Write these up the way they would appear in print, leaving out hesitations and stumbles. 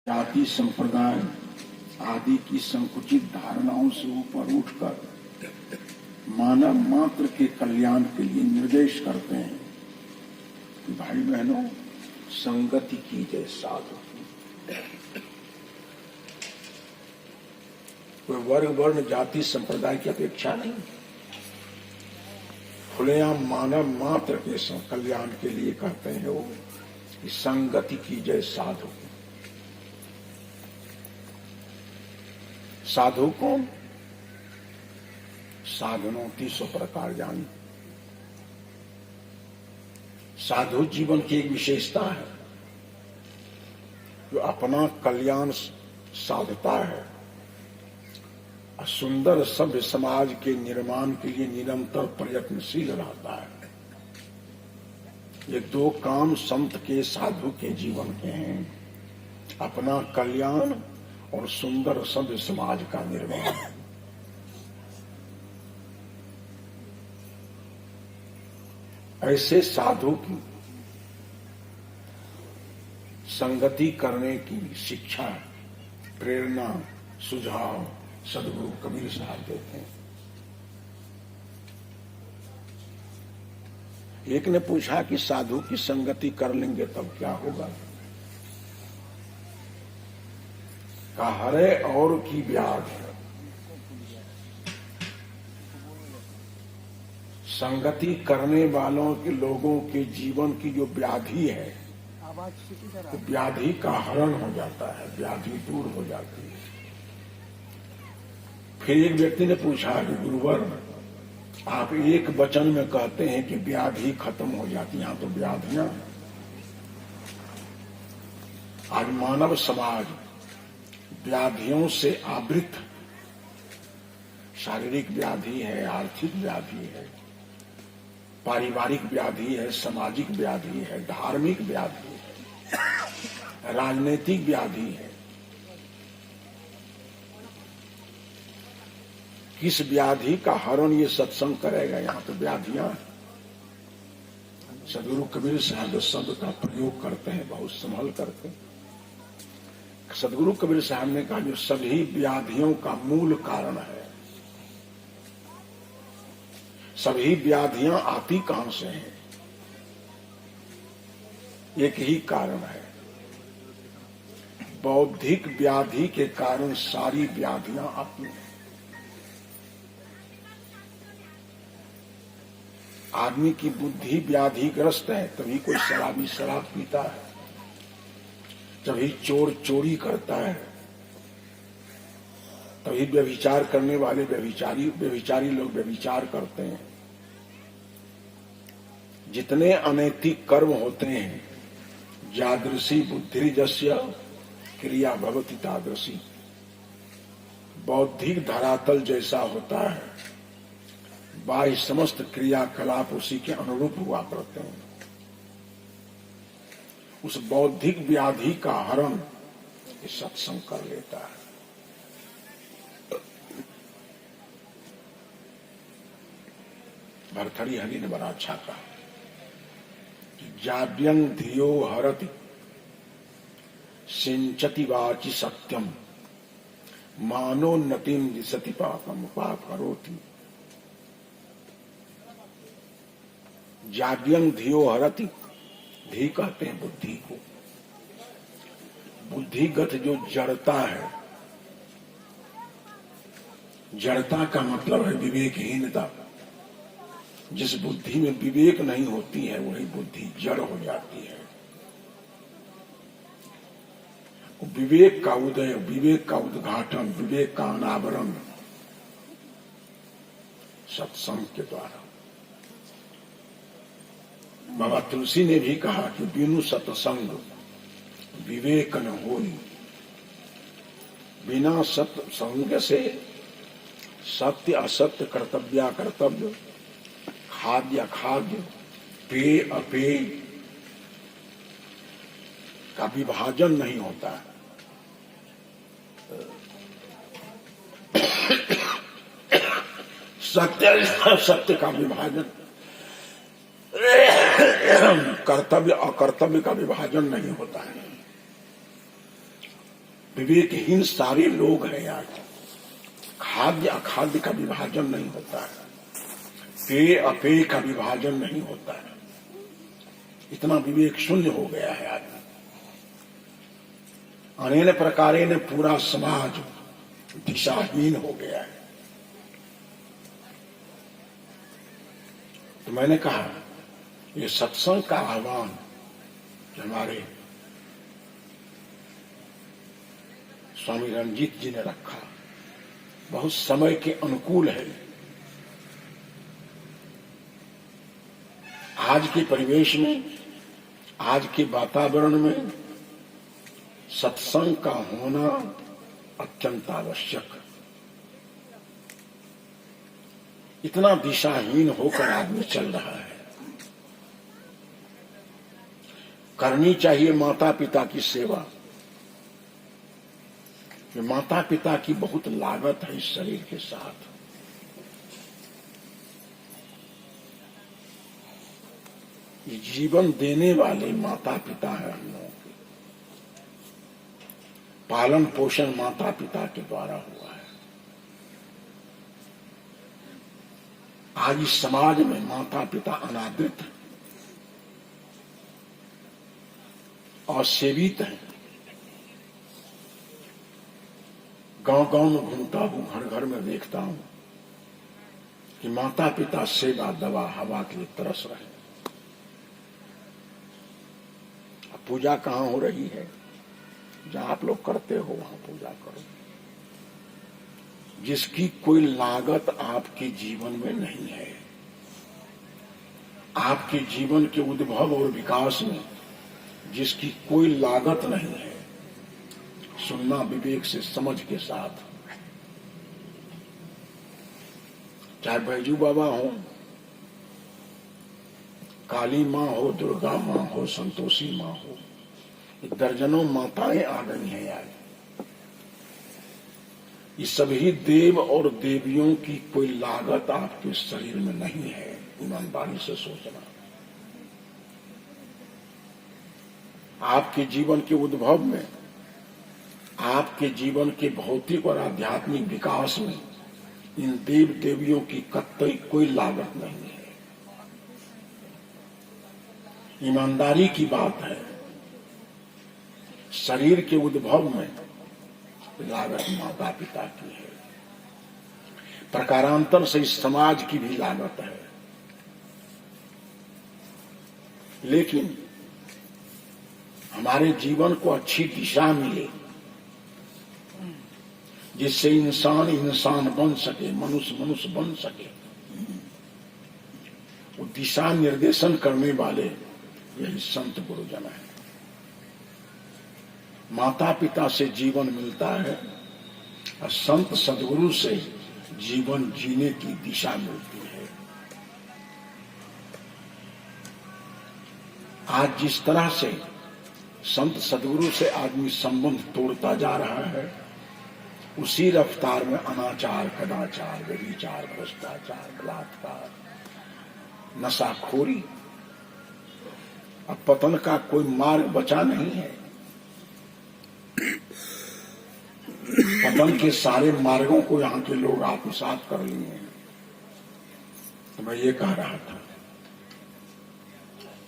जाति संप्रदाय आदि की संकुचित धारणाओं से ऊपर उठकर मानव मात्र के कल्याण के लिए निर्देश करते हैं कि भाई बहनों संगति कीजिए साधु। कोई वर्ग वर्ण जाति संप्रदाय की अपेक्षा नहीं, खुलेआम मानव मात्र के कल्याण के लिए कहते हैं वो कि संगति कीजिए साधु। साधु कौन? साधनों 300 प्रकार जानी। साधु जीवन की एक विशेषता है जो अपना कल्याण साधता है और सुंदर सभ्य समाज के निर्माण के लिए निरंतर प्रयत्नशील रहता है। ये दो काम संत के साधु के जीवन के हैं, अपना कल्याण और सुंदर सभ्य समाज का निर्माण। ऐसे साधु की संगति करने की शिक्षा, प्रेरणा, सुझाव सदगुरु कबीर साहब देते हैं। एक ने पूछा कि साधु की संगति कर लेंगे तब क्या होगा? हरे और की व्याध है। संगति करने वालों के लोगों के जीवन की जो व्याधि है, तो व्याधि का हरण हो जाता है, व्याधि दूर हो जाती है। फिर एक व्यक्ति ने पूछा कि गुरुवर आप एक वचन में कहते हैं कि व्याधि खत्म हो जाती, यहां तो व्याधियां। आज मानव समाज व्याधियों से आवृत, शारीरिक व्याधि है, आर्थिक व्याधि है, पारिवारिक व्याधि है, सामाजिक व्याधि है, धार्मिक व्याधि है, राजनीतिक व्याधि है। किस व्याधि का हरण ये सत्संग करेगा? यहां तो व्याधियां। सदगुरु कबीर साहब शब्द का प्रयोग करते हैं बहुत संभल करके। सदगुरु कबीर साहब ने कहा जो सभी व्याधियों का मूल कारण है। सभी व्याधियां आती कहां से हैं? एक ही कारण है, बौद्धिक व्याधि के कारण सारी व्याधियां आती हैं। आदमी की बुद्धि व्याधिग्रस्त है तभी कोई शराबी शराब पीता है, तभी चोर चोरी करता है, तभी व्यभिचार करने वाले व्यभिचारी लोग व्यभिचार करते हैं। जितने अनैतिक कर्म होते हैं, जादृशी बुद्धिर्जस्य क्रिया भवति तादृशी। बौद्धिक धरातल जैसा होता है, बाह्य समस्त क्रियाकलाप उसी के अनुरूप हुआ करते हैं। उस बौद्धिक व्याधि का हरण सत्संग कर लेता है। भरथरी हरि ने बड़ा अच्छा कहा, जाड्यं धियो हरति सिंचति वाचि सत्यम मानोन्नतिम दिशति पापम पापकरोति। जाड्यं धियो हरति, धी कहते हैं बुद्धि को। बुद्धिगत जो जड़ता है, जड़ता का मतलब है विवेकहीनता। जिस बुद्धि में विवेक नहीं होती है वही बुद्धि जड़ हो जाती है। विवेक का उदय, विवेक का उद्घाटन, विवेक का अनावरण सत्संग के द्वारा। बाबा तुलसी ने भी कहा कि बिनु सत्संग विवेक न होई। बिना सत्संग से सत्य असत्य, कर्तव्य कर्तव्य, खाद्य अखाद्य, पेय अपेय का विभाजन नहीं होता है। सत्य असत्य का विभाजन, कर्तव्य अकर्तव्य का विभाजन नहीं होता है। विवेकहीन सारे लोग हैं आज। खाद्य अखाद्य का विभाजन नहीं होता है, पेय अपेय का विभाजन नहीं होता है। इतना विवेक शून्य हो गया है आदमी। अनेक प्रकारे ने पूरा समाज दिशाहीन हो गया है। तो मैंने कहा ये सत्संग का आह्वान जो हमारे स्वामी रंजीत जी ने रखा बहुत समय के अनुकूल है। आज के परिवेश में, आज के वातावरण में सत्संग का होना अत्यंत आवश्यक। इतना दिशाहीन होकर आदमी चल रहा है। करनी चाहिए माता पिता की सेवा। ये माता पिता की बहुत लागत है इस शरीर के साथ। ये जीवन देने वाले माता पिता है हम लोगों के। पालन पोषण माता पिता के द्वारा हुआ है। आज इस समाज में माता पिता अनादृत हैं और सेवित हैं। गांव गांव में घूमता हूं, घर घर में देखता हूं कि माता पिता सेवा दवा हवा के लिए तरस रहे हैं। अब पूजा कहां हो रही है? जहां आप लोग करते हो वहां पूजा करो, जिसकी कोई लागत आपके जीवन में नहीं है। आपके जीवन के उद्भव और विकास में जिसकी कोई लागत नहीं है, सुनना विवेक से समझ के साथ। चाहे बैजू बाबा हो, काली माँ हो, दुर्गा माँ हो, संतोषी माँ हो, दर्जनों माताएं आ गई हैं यार। ये सभी देव और देवियों की कोई लागत आपके शरीर में नहीं है। ईमानदारी से सोचना। आपके जीवन के उद्भव में, आपके जीवन के भौतिक और आध्यात्मिक विकास में इन देव देवियों की कतई कोई लागत नहीं है। ईमानदारी की बात है। शरीर के उद्भव में लागत माता पिता की है। प्रकारांतर से इस समाज की भी लागत है। लेकिन हमारे जीवन को अच्छी दिशा मिले, जिससे इंसान इंसान बन सके, मनुष्य मनुष्य बन सके, वो दिशा निर्देशन करने वाले यही संत गुरुजन है। माता पिता से जीवन मिलता है और संत सद्गुरु से जीवन जीने की दिशा मिलती है। आज जिस तरह से संत सद्गुरु से आदमी संबंध तोड़ता जा रहा है, उसी रफ्तार में अनाचार, कदाचार, व्यभिचार, भ्रष्टाचार, बलात्कार, नशाखोरी, अब पतन का कोई मार्ग बचा नहीं है। पतन के सारे मार्गों को यहाँ के लोग आत्मसात कर लिए हैं। तो मैं ये कह रहा था,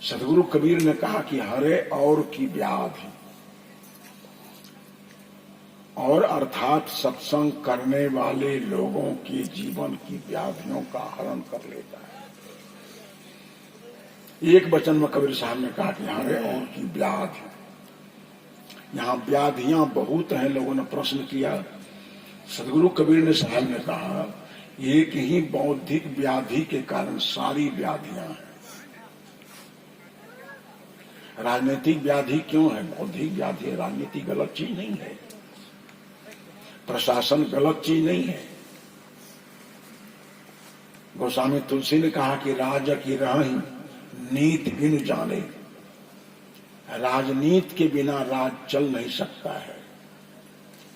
सदगुरु कबीर ने कहा कि हरे और की व्याधि, और अर्थात सत्संग करने वाले लोगों के जीवन की व्याधियों का हरण कर लेता है। एक वचन में कबीर साहब ने कहा कि हरे और की व्याधि। यहाँ व्याधियां बहुत हैं। लोगों ने प्रश्न किया, सदगुरु कबीर ने साहब ने कहा एक ही बौद्धिक व्याधि के कारण सारी व्याधियां हैं। राजनीतिक व्याधि क्यों है? बौद्धिक व्याधि है। राजनीति गलत चीज नहीं है, प्रशासन गलत चीज नहीं है। गोस्वामी तुलसी ने कहा कि राज की रही नीति बिन जाने। राजनीति के बिना राज चल नहीं सकता है।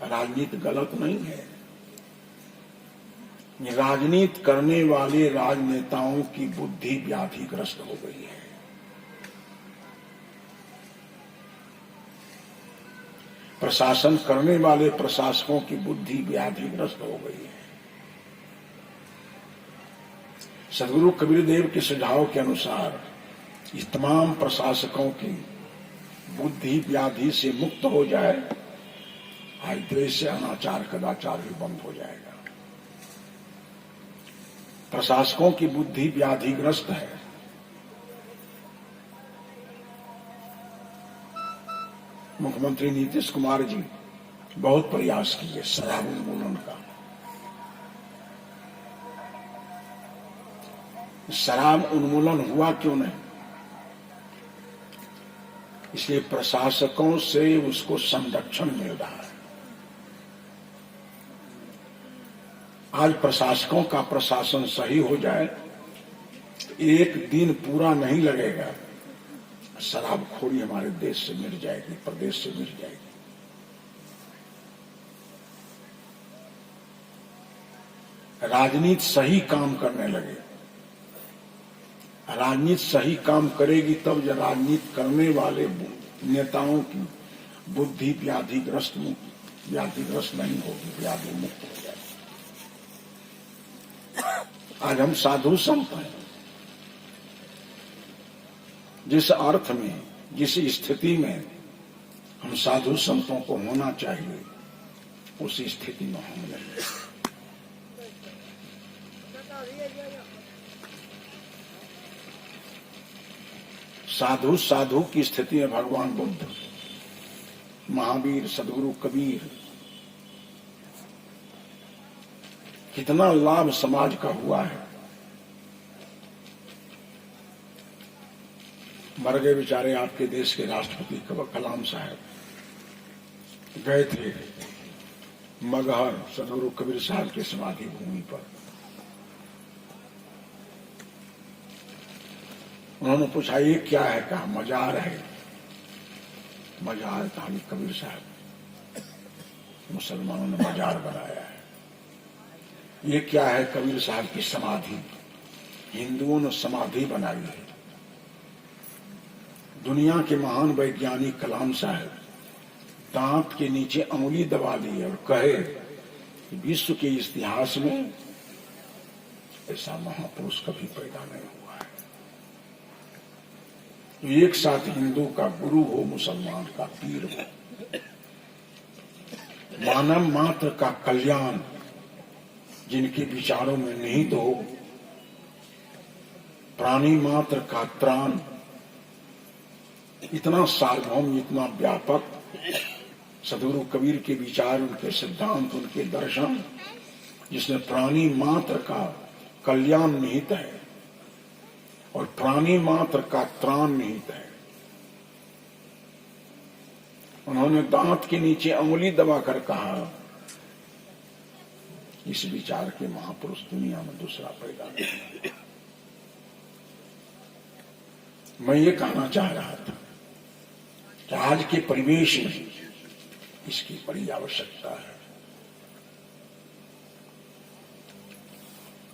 राजनीति गलत नहीं है। राजनीति करने वाले राजनेताओं की बुद्धि व्याधिग्रस्त हो गई है। प्रशासन करने वाले प्रशासकों की बुद्धि व्याधिग्रस्त हो गई है। सदगुरु कबीर देव के सुझाव के अनुसार इस तमाम प्रशासकों की बुद्धि व्याधि से मुक्त हो जाए, आज देश से अनाचार कदाचार भी बंद हो जाएगा। प्रशासकों की बुद्धि व्याधिग्रस्त है। मुख्यमंत्री नीतीश कुमार जी बहुत प्रयास किए शराब उन्मूलन का। शराब उन्मूलन हुआ क्यों नहीं? इसलिए प्रशासकों से उसको संरक्षण मिल रहा है। आज प्रशासकों का प्रशासन सही हो जाए, एक दिन पूरा नहीं लगेगा, शराबखोरी हमारे देश से मिट जाएगी, प्रदेश से मिट जाएगी। राजनीति सही काम करने लगे। राजनीति सही काम करेगी तब जब राजनीति करने वाले नेताओं की बुद्धि व्याधिग्रस्त नहीं होगी, व्याधि मुक्त हो जाएगी। आज हम साधु संत हैं। जिस अर्थ में, जिस स्थिति में हम साधु संतों को होना चाहिए, उस स्थिति में हम नहीं। साधु की स्थिति में भगवान बुद्ध, महावीर, सदगुरु कबीर, कितना लाभ समाज का हुआ है। मर गए बेचारे आपके देश के राष्ट्रपति कलाम साहब, गए थे मगहर सदगुरु कबीर साहब की समाधि भूमि पर। उन्होंने पूछा ये क्या है? कहा मजार है। मजार कहा कबीर साहब, मुसलमानों ने मजार बनाया है। ये क्या है? कबीर साहब की समाधि। हिंदुओं ने समाधि बनाई है। दुनिया के महान वैज्ञानिक कलाम साहब दांत के नीचे अंगुली दबा दी और कहे कि विश्व के इतिहास में ऐसा महापुरुष कभी पैदा नहीं हुआ है। तो एक साथ हिंदू का गुरु हो, मुसलमान का पीर हो, मानव मात्र का कल्याण जिनके विचारों में निहित हो, प्राणी मात्र का त्राण, इतना सार्वभौम, इतना व्यापक सदगुरु कबीर के विचार, उनके सिद्धांत, उनके दर्शन, जिसमें प्राणी मात्र का कल्याण निहित है और प्राणी मात्र का त्राण निहित है। उन्होंने दांत के नीचे अंगुली दबाकर कहा, इस विचार के महापुरुष दुनिया में दूसरा पैदा नहीं। मैं ये कहना चाह रहा था कि आज के परिवेश में इसकी बड़ी आवश्यकता है।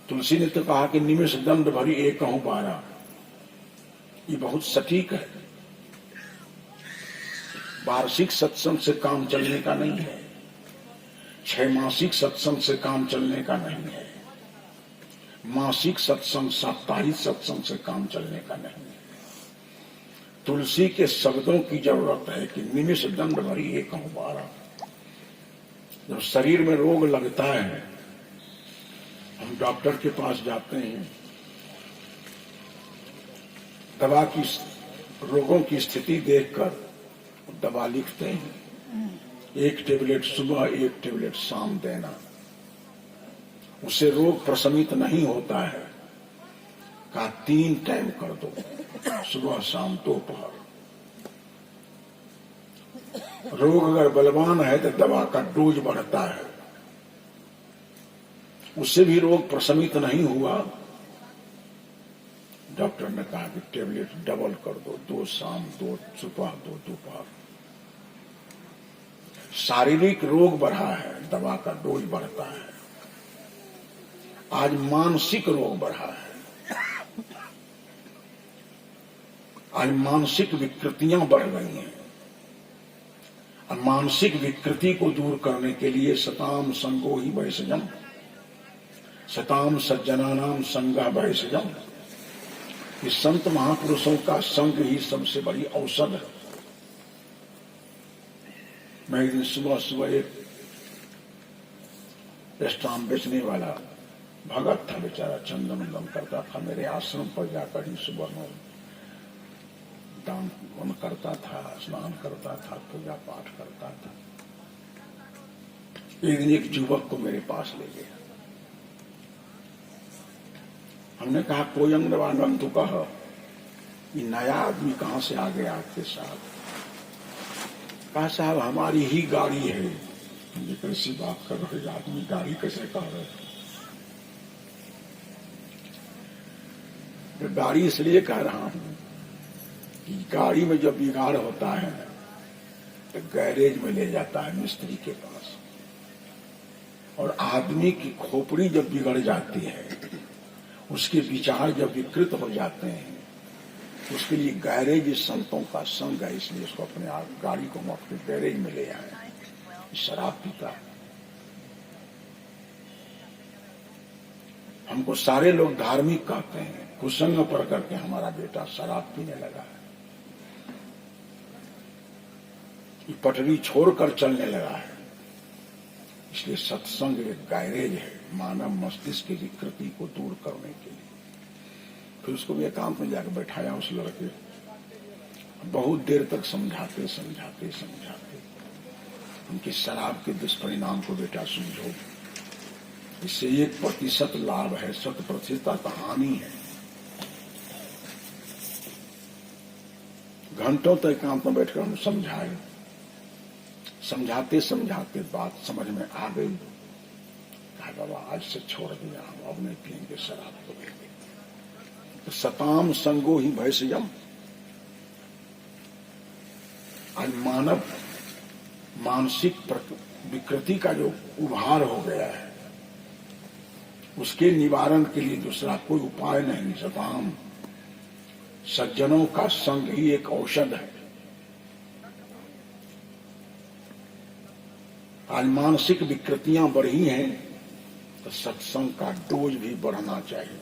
तुलसी ने तो कहा कि निमिष दंड भरी एक कहूं बारा, ये बहुत सटीक है। वार्षिक सत्संग से काम चलने का नहीं है, 6 मासिक सत्संग से काम चलने का नहीं है, मासिक सत्संग, साप्ताहिक सत्संग से काम चलने का नहीं है। तुलसी के शब्दों की जरूरत है कि निमिष दंड भरी एक कहूं बारा। जब शरीर में रोग लगता है, हम डॉक्टर के पास जाते हैं, दवा की रोगों की स्थिति देखकर दवा लिखते हैं, 1 टेबलेट सुबह 1 टेबलेट शाम देना। उससे रोग प्रशमित नहीं होता है। कहा 3 टाइम कर दो, सुबह शाम दोपहर। रोग अगर बलवान है तो दवा का डोज बढ़ता है, उससे भी रोग प्रशमित नहीं हुआ। डॉक्टर ने कहा कि टेबलेट डबल कर दो, 2 शाम, 2 सुबह, 2 दोपहर। शारीरिक रोग बढ़ा है, दवा का डोज बढ़ता है। आज मानसिक रोग बढ़ा है, आज मानसिक विकृतियां बढ़ गई हैं। और मानसिक विकृति को दूर करने के लिए सताम संगो ही वैषजम, सताम सज्जनानाम संगः वैषजम। इस संत महापुरुषों का संग ही सबसे बड़ी औषध है। मैं एक दिन सुबह सुबह एक स्टाम्प बेचने वाला भगत था, बेचारा चंदन उंदन करता था, मेरे आश्रम पर जाकर ही सुबह में दान करता था, स्नान करता था, पूजा पाठ करता था। एक दिन एक युवक को मेरे पास ले गया। हमने कहा कोई अंगवान तो कहा ये नया आदमी कहां से आ गया आपके साथ? कहा साहब हमारी ही गाड़ी है। ये कैसी बात कर रहे आदमी, गाड़ी कैसे कह रहे? तो गाड़ी इसलिए कह रहा हूं कि गाड़ी में जब बिगाड़ होता है तो गैरेज में ले जाता है मिस्त्री के पास, और आदमी की खोपड़ी जब बिगड़ जाती है, उसके विचार जब विकृत हो जाते हैं, उसके लिए गैरेज संतों का संग है। इसलिए उसको अपने गाड़ी को अपने गैरेज में ले आए। शराब पीता है। हमको सारे लोग धार्मिक कहते हैं, कुसंग पर करके हमारा बेटा शराब पीने लगा है, ये पटरी छोड़कर चलने लगा है। इसलिए सत्संग एक गैरेज है मानव मस्तिष्क की विकृति को दूर करने के लिए। फिर उसको भी एकांत में जाकर बैठाया उस लड़के, बहुत देर तक समझाते समझाते समझाते उनकी शराब के दुष्परिणाम को बेटा समझो, इससे 1% लाभ है, 100% हानि है। घंटों तक एकांत में बैठकर हम समझाए, समझाते समझाते बात समझ में आ गई। कहा बाबा आज से छोड़ दिया, हम अब नहीं पियेंगे शराब को। तो सताम संगो ही भैषजम। आज मानव मानसिक विकृति का जो उभार हो गया है, उसके निवारण के लिए दूसरा कोई उपाय नहीं। सताम सज्जनों का संग ही एक औषध है। आज मानसिक विकृतियां बढ़ी हैं तो सत्संग का डोज भी बढ़ना चाहिए।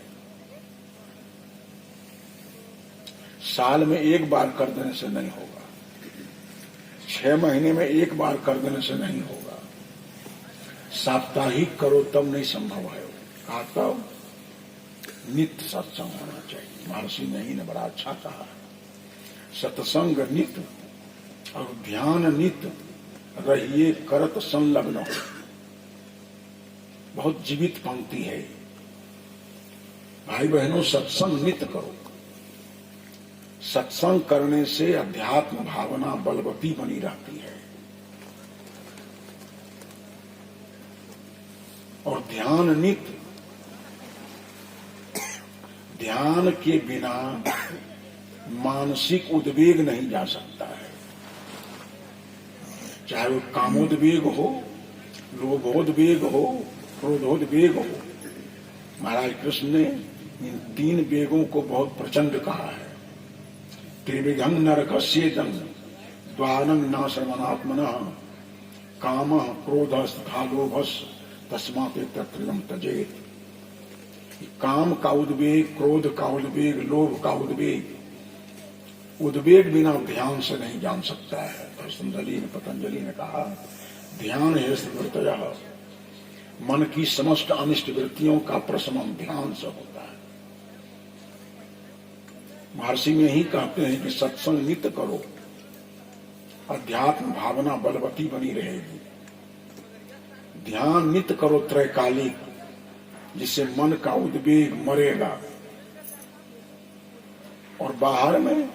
साल में एक बार कर देने से नहीं होगा, 6 महीने में एक बार कर देने से नहीं होगा, साप्ताहिक करो तब नहीं संभव है। कहा तब नित्य सत्संग होना चाहिए। महर्षि ने ही ने बड़ा अच्छा कहा, सत्संग नित्य और ध्यान नित्य रहिए करत संलग्न हो। बहुत जीवित पंक्ति है। भाई बहनों, सत्संग नित्य करो। सत्संग करने से अध्यात्म भावना बलवती बनी रहती है, और ध्यान नित्य। ध्यान के बिना मानसिक उद्वेग नहीं जा सकता है, चाहे वो कामोद्वेग हो, लोभोद्वेग हो, क्रोधोद्वेग हो। महाराज कृष्ण ने इन 3 वेगों को बहुत प्रचंड कहा है। त्रिविधं नरकस्येदं द्वारं न श्रवणात्मनः कामः क्रोधः तथा लोभः तस्मात् तत्त्रयं त्यजेत्। काम का उद्वेग, क्रोध का उद्वेग, लोभ का उद्वेग, उद्वेग बिना ध्यान से नहीं जान सकता है। पतंजलि ने कहा ध्यान है स्मृतयः, मन की समस्त अनिष्ट वृत्तियों का प्रशमन ध्यान से होता है। महर्षि में ही कहते हैं कि सत्संग नित्य करो, अध्यात्म भावना बलवती बनी रहेगी। ध्यान नित्य करो त्रैकालिक, जिससे मन का उद्वेग मरेगा। और बाहर में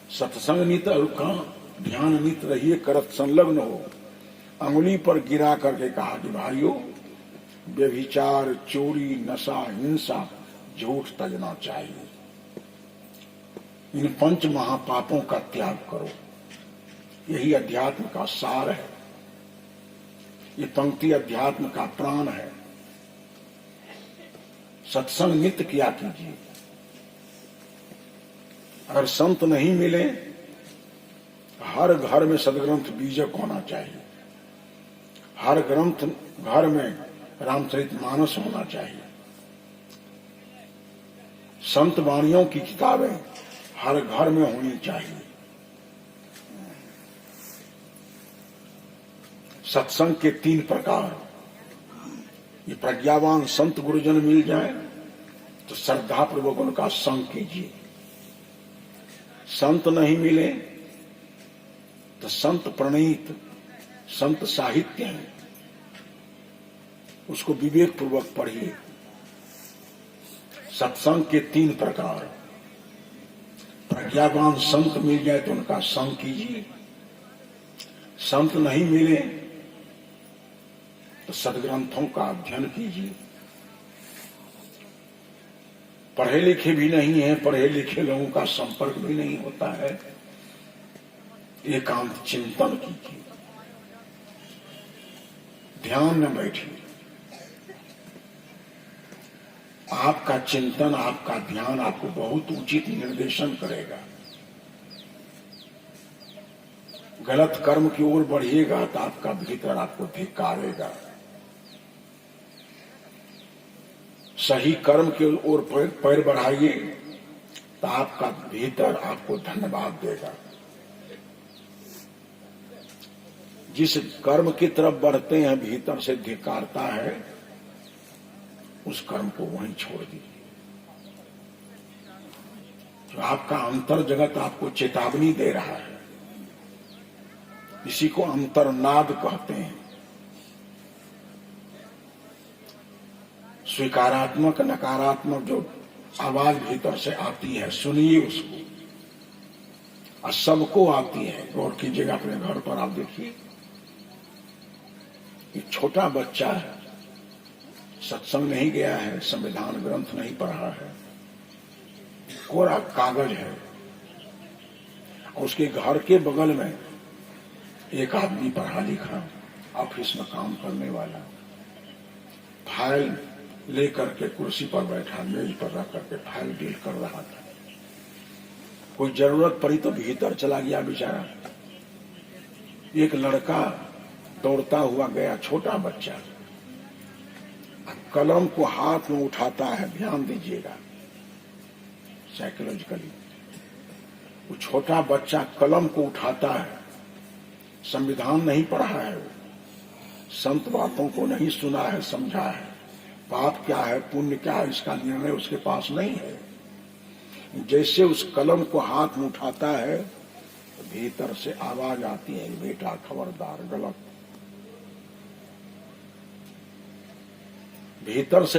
सत्संग नित्य और ध्यान नित्य रहिए करत संलग्न हो। अंगुली पर गिरा करके कहा कि भाइयों, व्यभिचार, चोरी, नशा, हिंसा, झूठ तजना चाहिए। इन 5 महापापों का त्याग करो। यही अध्यात्म का सार है। ये पंक्ति अध्यात्म का प्राण है। सत्संग नित्य किया कीजिए। अगर संत नहीं मिले, हर घर में सदग्रंथ बीजक होना चाहिए, हर ग्रंथ घर में रामचरितमानस होना चाहिए, संत वाणियों की किताबें हर घर में होनी चाहिए। सत्संग के 3 प्रकार, ये प्रज्ञावान संत गुरुजन मिल जाए तो श्रद्धा पूर्वक उनका संग कीजिए। संत नहीं मिले तो संत प्रणीत संत साहित्य है, उसको विवेक पूर्वक पढ़िए। सत्संग के 3 प्रकार, प्रज्ञावान संत मिल जाए तो उनका संग कीजिए, संत नहीं मिले तो सदग्रंथों का अध्ययन कीजिए। पढ़े लिखे भी नहीं है, पढ़े लिखे लोगों का संपर्क भी नहीं होता है, एकांत चिंतन कीजिए, ध्यान में बैठिए। आपका चिंतन, आपका ध्यान आपको बहुत उचित निर्देशन करेगा। गलत कर्म की ओर बढ़िएगा तो आपका भीतर आपको धिक्कारेगा, सही कर्म की ओर पैर बढ़ाइए तो आपका भीतर आपको धन्यवाद देगा। जिस कर्म की तरफ बढ़ते हैं भीतर से धिक्कारता है, उस कर्म को वहीं छोड़ दीजिए। तो आपका अंतर जगत आपको चेतावनी दे रहा है, इसी को अंतर्नाद कहते हैं। स्वीकारात्मक नकारात्मक जो आवाज भीतर से आती है, सुनिए उसको। और सबको आती है, गौर कीजिएगा अपने घर पर। आप देखिए, एक छोटा बच्चा है, सत्संग नहीं गया है, संविधान ग्रंथ नहीं पढ़ा है, कोरा कागज है, और उसके घर के बगल में एक आदमी पढ़ा लिखा, ऑफिस में काम करने वाला, फाइल लेकर के कुर्सी पर बैठा, मेज पर रख करके फाइल डील कर रहा था। कोई जरूरत पड़ी तो भीतर चला गया बेचारा। एक लड़का दौड़ता हुआ गया, छोटा बच्चा, कलम को हाथ में उठाता है। ध्यान दीजिएगा साइकोलॉजिकली, वो छोटा बच्चा कलम को उठाता है। संविधान नहीं पढ़ा है, वो संत बातों को नहीं सुना है, समझा है। पाप क्या है, पुण्य क्या है, इसका निर्णय उसके पास नहीं है। जैसे उस कलम को हाथ में उठाता है, भीतर से आवाज आती है, बेटा खबरदार, गलत। भीतर से